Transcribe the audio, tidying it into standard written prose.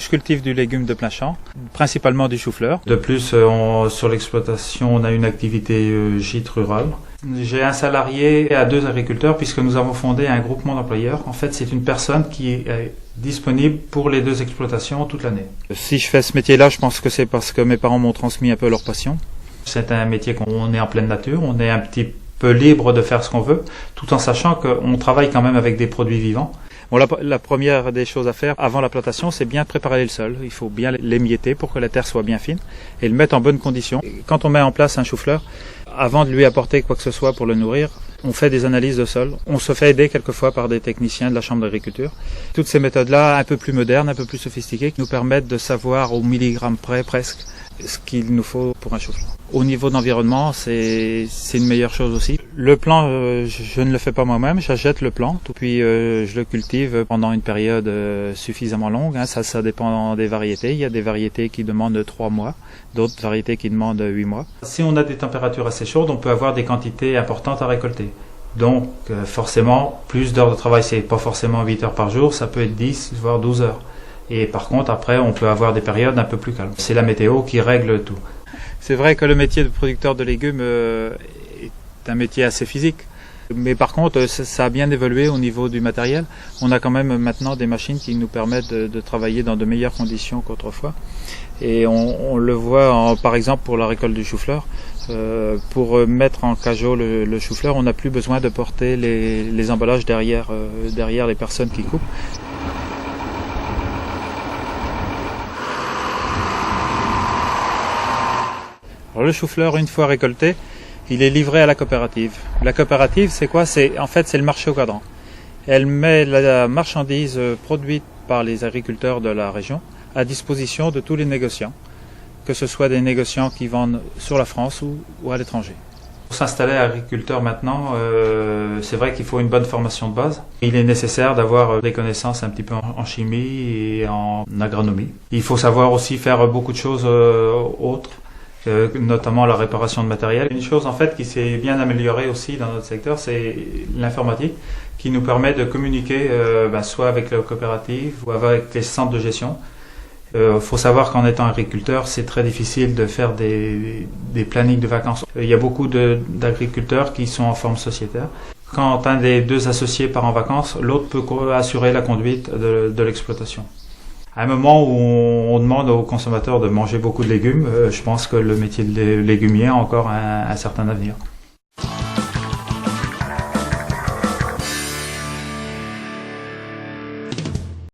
je cultive du légume de plein champ, principalement du chou-fleur. De plus, sur l'exploitation, on a une activité gîte rural. J'ai un salarié et 2 agriculteurs puisque nous avons fondé un groupement d'employeurs. En fait, c'est une personne qui est disponible pour les 2 exploitations toute l'année. Si je fais ce métier-là, je pense que c'est parce que mes parents m'ont transmis un peu leur passion. C'est un métier qu'on est en pleine nature, on est un petit peu libre de faire ce qu'on veut, tout en sachant qu'on travaille quand même avec des produits vivants. Bon, la première des choses à faire avant la plantation, c'est bien préparer le sol. Il faut bien l'émietter pour que la terre soit bien fine et le mettre en bonne condition. Quand on met en place un chou-fleur, avant de lui apporter quoi que ce soit pour le nourrir, on fait des analyses de sol. On se fait aider quelquefois par des techniciens de la Chambre d'agriculture. Toutes ces méthodes-là, un peu plus modernes, un peu plus sophistiquées, qui nous permettent de savoir au milligramme près presque ce qu'il nous faut pour un chou-fleur. Au niveau d'environnement, c'est une meilleure chose aussi. Le plant, je ne le fais pas moi-même, j'achète le plant, puis je le cultive pendant une période suffisamment longue. Ça dépend des variétés. Il y a des variétés qui demandent 3 mois, d'autres variétés qui demandent 8 mois. Si on a des températures assez chaudes, on peut avoir des quantités importantes à récolter. Donc forcément, plus d'heures de travail, c'est pas forcément 8 heures par jour, ça peut être 10 voire 12 heures. Et par contre, après, on peut avoir des périodes un peu plus calmes. C'est la météo qui règle tout. C'est vrai que le métier de producteur de légumes est un métier assez physique. Mais par contre, ça a bien évolué au niveau du matériel. On a quand même maintenant des machines qui nous permettent de travailler dans de meilleures conditions qu'autrefois. Et on le voit par exemple pour la récolte du chou-fleur. Pour mettre en cajot le chou-fleur, on n'a plus besoin de porter les emballages derrière les personnes qui coupent. Alors le chou-fleur, une fois récolté, il est livré à la coopérative. La coopérative, c'est quoi? C'est le marché au cadran. Elle met la marchandise produite par les agriculteurs de la région à disposition de tous les négociants, que ce soit des négociants qui vendent sur la France ou à l'étranger. Pour s'installer agriculteur maintenant, c'est vrai qu'il faut une bonne formation de base. Il est nécessaire d'avoir des connaissances un petit peu en chimie et en agronomie. Il faut savoir aussi faire beaucoup de choses autres, notamment la réparation de matériel. Une chose en fait qui s'est bien améliorée aussi dans notre secteur, c'est l'informatique qui nous permet de communiquer soit avec la coopérative ou avec les centres de gestion. Faut savoir qu'en étant agriculteur, c'est très difficile de faire des plannings de vacances. Il y a beaucoup d'agriculteurs qui sont en forme sociétaire. Quand un des 2 associés part en vacances, l'autre peut assurer la conduite de l'exploitation. À un moment où on demande aux consommateurs de manger beaucoup de légumes, je pense que le métier de légumier a encore un certain avenir.